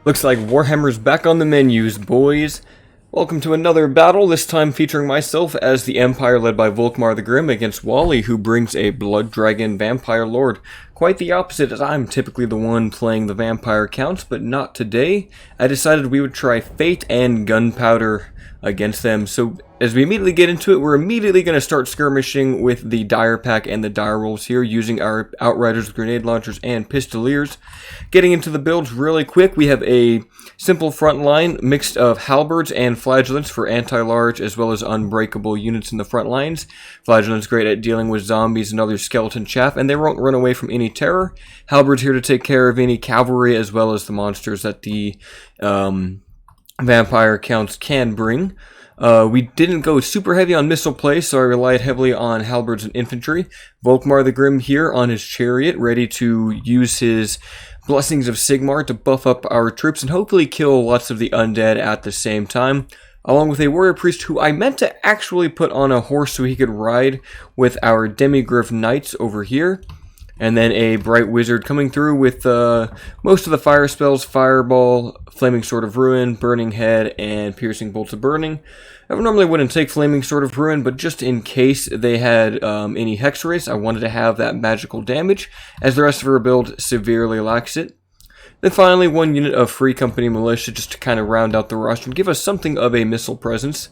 Looks like Warhammer's back on the menus, boys. Welcome to another battle, this time featuring myself as the Empire led by Volkmar the Grim against Wally, who brings a Blood Dragon Vampire Lord. Quite the opposite, as I'm typically the one playing the Vampire counts, but not today. I decided we would try Fate and Gunpowder against them. So as we immediately get into it, we're immediately going to start skirmishing with the Dire Pack and the Dire Wolves here, using our Outriders with grenade launchers and Pistoliers. Getting into the builds really quick, we have a simple front line mixed of halberds and flagellants for anti-large as well as unbreakable units in the front lines. Flagellants great at dealing with zombies and other skeleton chaff, and they won't run away from any terror. Halberds here to take care of any cavalry as well as the monsters that the vampire counts can bring. We didn't go super heavy on missile play, so I relied heavily on halberds and infantry. Volkmar the Grim here on his chariot, ready to use his Blessings of Sigmar to buff up our troops and hopefully kill lots of the undead at the same time. Along with a warrior priest who I meant to actually put on a horse so he could ride with our demigryph knights over here. And then a bright wizard coming through with most of the fire spells: Fireball, Flaming Sword of Ruin, Burning Head, and Piercing Bolts of Burning. I normally wouldn't take Flaming Sword of Ruin, but just in case they had any Hex Race, I wanted to have that magical damage, as the rest of our build severely lacks it. Then finally, one unit of Free Company Militia just to kind of round out the roster and give us something of a missile presence.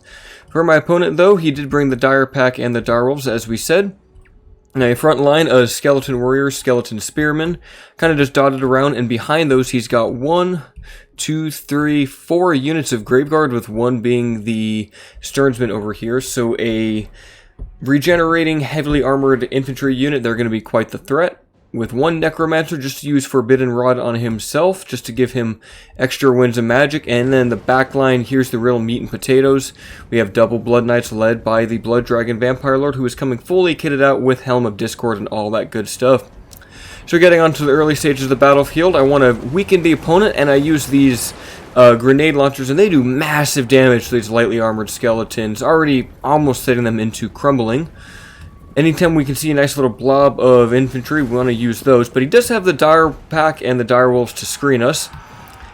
For my opponent, though, he did bring the Dire Pack and the Dire Wolves, as we said. Now, a front line of skeleton warriors, skeleton spearmen, kind of just dotted around, and behind those he's got 1, 2, 3, 4 units of Graveguard, with one being the Stearnsman over here. So a regenerating, heavily armored infantry unit, they're going to be quite the threat. With one Necromancer just to use Forbidden Rod on himself, just to give him extra winds of magic. And then the back line, here's the real meat and potatoes. We have double Blood Knights led by the Blood Dragon Vampire Lord, who is coming fully kitted out with Helm of Discord and all that good stuff. So getting on to the early stages of the battlefield, I want to weaken the opponent, and I use these grenade launchers, and they do massive damage to these lightly armored skeletons, already almost setting them into crumbling. Anytime we can see a nice little blob of infantry, we want to use those. But he does have the Dire Pack and the Dire Wolves to screen us.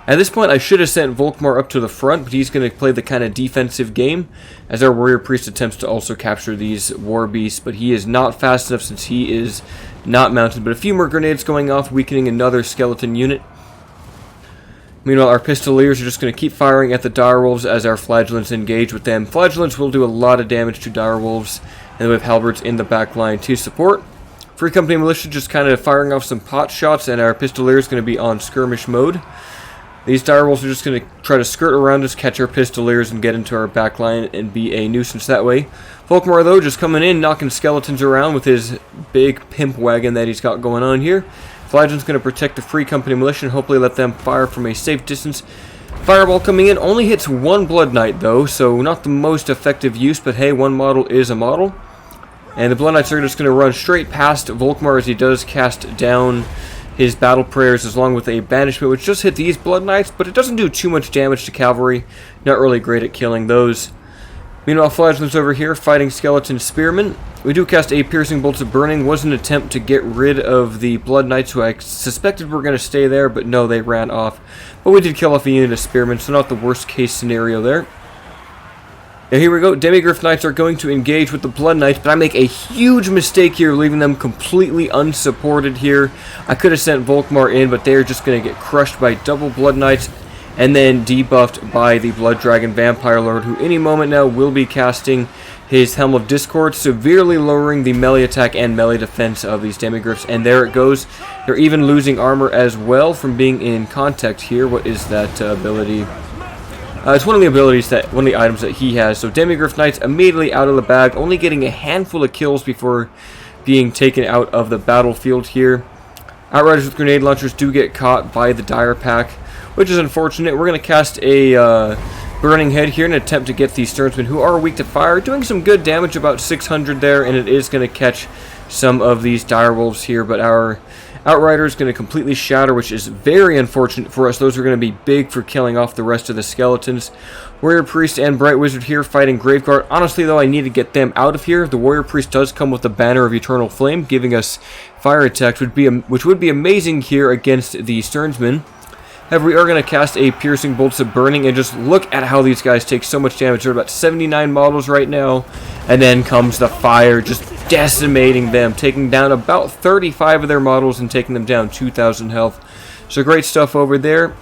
At this point, I should have sent Volkmar up to the front, but he's going to play the kind of defensive game, as our Warrior Priest attempts to also capture these War Beasts. But he is not fast enough since he is not mounted. But a few more grenades going off, weakening another skeleton unit. Meanwhile, our Pistoliers are just going to keep firing at the Dire Wolves as our Flagellants engage with them. Flagellants will do a lot of damage to Dire Wolves, and we have halberds in the back line to support. Free Company Militia just kind of firing off some pot shots, and our Pistoliers is going to be on skirmish mode. These Dire Wolves are just going to try to skirt around us, catch our Pistoliers, and get into our back line and be a nuisance that way. Volkmar, though, just coming in, knocking skeletons around with his big pimp wagon that he's got going on here. Flagellant's going to protect the Free Company Militia and hopefully let them fire from a safe distance. Fireball coming in, only hits one Blood Knight though, so not the most effective use, but hey, one model is a model. And the Blood Knights are just going to run straight past Volkmar as he does cast down his Battle Prayers along with a Banishment, which just hit these Blood Knights, but it doesn't do too much damage to cavalry. Not really great at killing those. Meanwhile, Flagellants over here fighting Skeleton Spearmen. We do cast a Piercing Bolts of Burning. Was an attempt to get rid of the Blood Knights, who I suspected were going to stay there, but no, they ran off. But we did kill off a unit of Spearmen, so not the worst case scenario there. Now here we go. Demigryph Knights are going to engage with the Blood Knights, but I make a huge mistake here, leaving them completely unsupported here. I could have sent Volkmar in, but they're just going to get crushed by double Blood Knights, and then debuffed by the Blood Dragon Vampire Lord, who any moment now will be casting his Helm of Discord, severely lowering the melee attack and melee defense of these demigryphs. And there it goes. They're even losing armor as well from being in contact here. What is that ability? It's one of the abilities that, one of the items that he has. So Demigryph Knights immediately out of the bag, only getting a handful of kills before being taken out of the battlefield here. Outriders with grenade launchers do get caught by the Dire Pack, which is unfortunate. We're going to cast a Burning Head here in an attempt to get these Stearnsmen, who are weak to fire, doing some good damage, about 600 there, and it is going to catch some of these Dire Wolves here, but our Outrider is going to completely shatter, which is very unfortunate for us. Those are going to be big for killing off the rest of the skeletons. Warrior Priest and Bright Wizard here fighting Graveguard. Honestly, though, I need to get them out of here. The Warrior Priest does come with the Banner of Eternal Flame, giving us fire attacks, which would be amazing here against the Stearnsmen. However, we are going to cast a Piercing Bolts of Burning, and just look at how these guys take so much damage. They're about 79 models right now, and then comes the fire, just decimating them, taking down about 35 of their models and taking them down 2,000 health. So great stuff over there.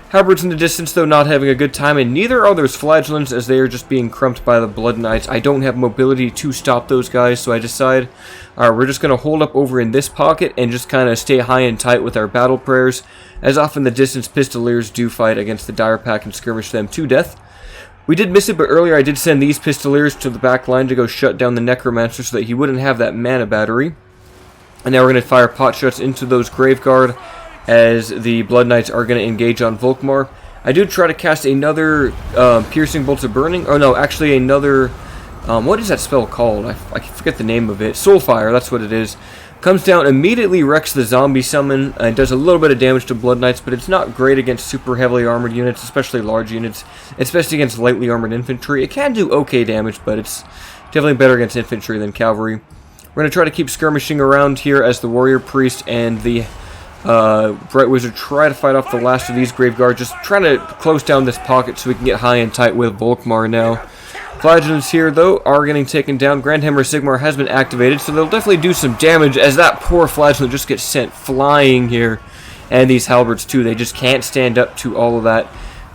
Halberds in the distance, though, not having a good time, and neither are those Flagellants, as they are just being crumped by the Blood Knights. I don't have mobility to stop those guys, so I decide, alright, we're just going to hold up over in this pocket and just kind of stay high and tight with our battle prayers, as often the distance Pistoliers do fight against the Dire Pack and skirmish them to death. We did miss it, but earlier I did send these Pistoliers to the back line to go shut down the Necromancer so that he wouldn't have that mana battery. And now we're going to fire pot shots into those Graveguard, as the Blood Knights are going to engage on Volkmar. I do try to cast another Piercing Bolts of Burning. Oh no, actually another... what is that spell called? I forget the name of it. Soulfire, that's what it is. Comes down, immediately wrecks the zombie summon, and does a little bit of damage to Blood Knights, but it's not great against super heavily armored units, especially large units, especially against lightly armored infantry. It can do okay damage, but it's definitely better against infantry than cavalry. We're going to try to keep skirmishing around here as the Warrior Priest and the Bright Wizard try to fight off the last of these Graveguard, just trying to close down this pocket so we can get high and tight with Volkmar now. Flagellants here, though, are getting taken down. Grandhammer Sigmar has been activated, so they'll definitely do some damage as that poor Flagellant just gets sent flying here. And these Halberds, too, they just can't stand up to all of that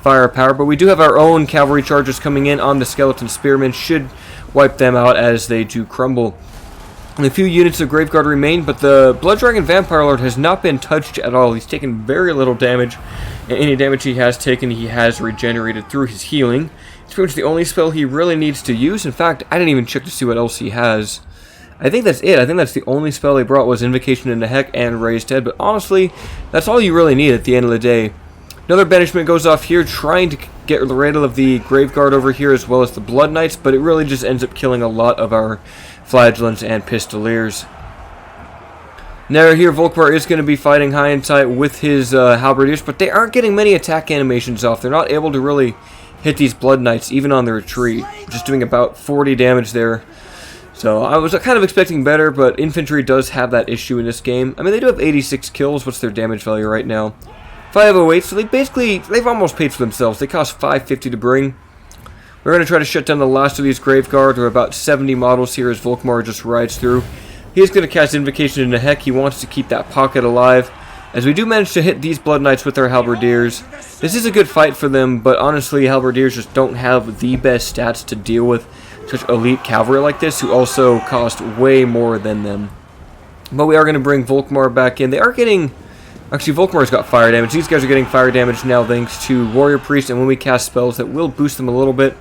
firepower. But we do have our own cavalry charges coming in on the Skeleton Spearmen, should wipe them out as they do crumble. And a few units of Graveguard remain, but the Blood Dragon Vampire Lord has not been touched at all. He's taken very little damage, and any damage he has taken, he has regenerated through his healing. It's pretty much the only spell he really needs to use. In fact, I didn't even check to see what else he has. I think that's it. I think that's the only spell they brought was Invocation into Heck and Raised Head, but honestly, that's all you really need at the end of the day. Another banishment goes off here, trying to get rid of the Graveguard over here as well as the Blood Knights, but it really just ends up killing a lot of our Flagellants and Pistoliers. Now here, Volkmar is going to be fighting high and tight with his Halberdiers, but they aren't getting many attack animations off. They're not able to really hit these Blood Knights, even on the retreat. Just doing about 40 damage there. So I was kind of expecting better, but infantry does have that issue in this game. I mean, they do have 86 kills. What's their damage value right now? 508, so they've almost paid for themselves. They cost 550 to bring. We're going to try to shut down the last of these Graveguard. There are about 70 models here as Volkmar just rides through. He's going to cast Invocation into Heck. He wants to keep that pocket alive, as we do manage to hit these Blood Knights with our Halberdiers. This is a good fight for them, but honestly, Halberdiers just don't have the best stats to deal with such elite cavalry like this, who also cost way more than them. But we are going to bring Volkmar back in. They are getting... Actually, Volkmar's got fire damage. These guys are getting fire damage now thanks to Warrior Priest, and when we cast spells, that will boost them a little bit.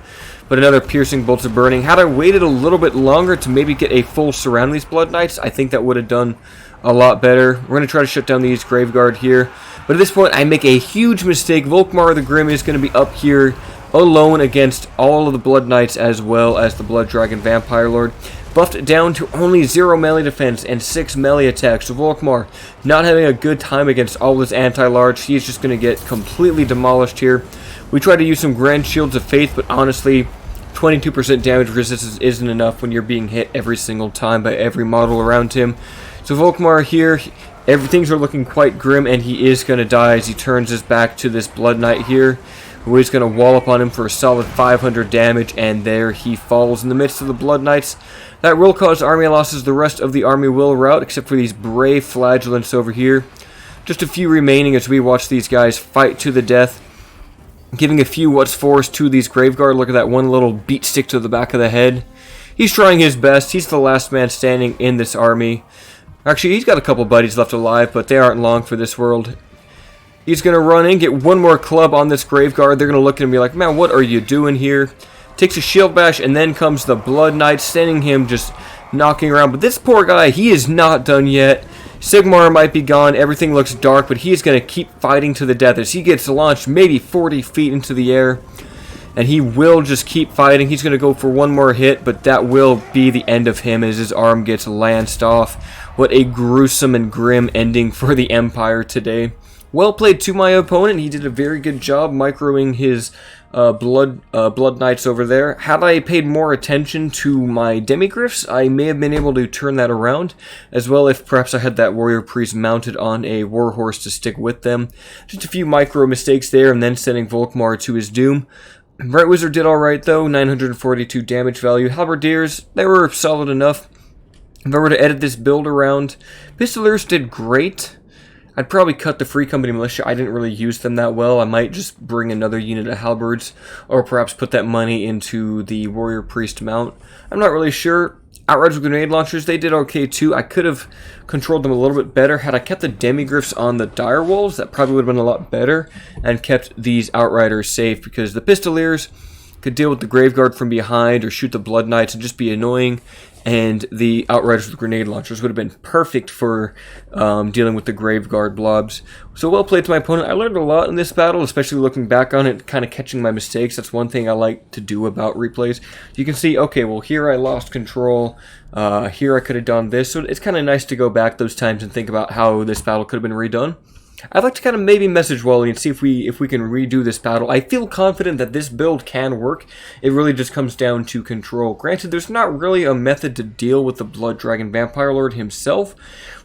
But another Piercing Bolts of Burning. Had I waited a little bit longer to maybe get a full surround these Blood Knights, I think that would have done a lot better. We're going to try to shut down these Graveguard here. But at this point, I make a huge mistake. Volkmar the Grim is going to be up here alone against all of the Blood Knights as well as the Blood Dragon Vampire Lord. Buffed down to only 0 melee defense and 6 melee attacks. So Volkmar not having a good time against all this anti-large. He's just going to get completely demolished here. We try to use some Grand Shields of Faith, but honestly, 22% damage resistance isn't enough when you're being hit every single time by every model around him. So Volkmar here, things are looking quite grim, and he is going to die as he turns his back to this Blood Knight here, who is going to wallop on him for a solid 500 damage, and there he falls in the midst of the Blood Knights. That will cause army losses. The rest of the army will rout, except for these brave Flagellants over here. Just a few remaining as we watch these guys fight to the death. Giving a few what's forced to these Graveguard. Look at that one little beat stick to the back of the head. He's trying his best. He's the last man standing in this army. Actually, he's got a couple buddies left alive, but they aren't long for this world. He's going to run in, get one more club on this Graveguard. They're going to look at him and be like, man, what are you doing here? Takes a shield bash, and then comes the Blood Knight, sending him just knocking around. But this poor guy, he is not done yet. Sigmar might be gone. Everything looks dark, but he's going to keep fighting to the death as he gets launched maybe 40 feet into the air. And he will just keep fighting. He's going to go for one more hit, but that will be the end of him as his arm gets lanced off. What a gruesome and grim ending for the Empire today. Well played to my opponent. He did a very good job microing his blood knights over there. Had I paid more attention to my demigryphs, I may have been able to turn that around, as well if perhaps I had that warrior priest mounted on a warhorse to stick with them. Just a few micro mistakes there, and then sending Volkmar to his doom. Bright Wizard did alright though, 942 damage value. Halberdiers, they were solid enough. If I were to edit this build around, Pistoliers did great. I'd probably cut the Free Company Militia. I didn't really use them that well. I might just bring another unit of Halberds, or perhaps put that money into the Warrior Priest mount. I'm not really sure. Outriders with Grenade Launchers, they did okay too. I could have controlled them a little bit better. Had I kept the Demigryphs on the Direwolves, that probably would have been a lot better, and kept these Outriders safe, because the Pistoliers could deal with the Graveguard from behind, or shoot the Blood Knights and just be annoying, and the Outriders with Grenade Launchers would have been perfect for dealing with the Graveguard blobs. So well played to my opponent. I learned a lot in this battle, especially looking back on it, kind of catching my mistakes. That's one thing I like to do about replays. You can see, okay, well here I lost control, here I could have done this, so it's kind of nice to go back those times and think about how this battle could have been redone. I'd like to kind of maybe message Wally and see if we can redo this battle. I feel confident that this build can work. It really just comes down to control. Granted, there's not really a method to deal with the Blood Dragon Vampire Lord himself.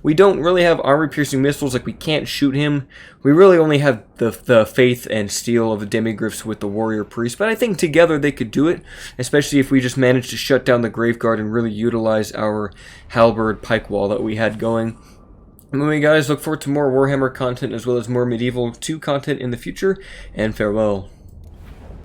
We don't really have armor-piercing missiles, like we can't shoot him. We really only have the faith and steel of the Demigryphs with the Warrior Priest, but I think together they could do it, especially if we just manage to shut down the Graveguard and really utilize our Halberd Pike Wall that we had going. Anyway guys, look forward to more Warhammer content as well as more Medieval 2 content in the future, and farewell.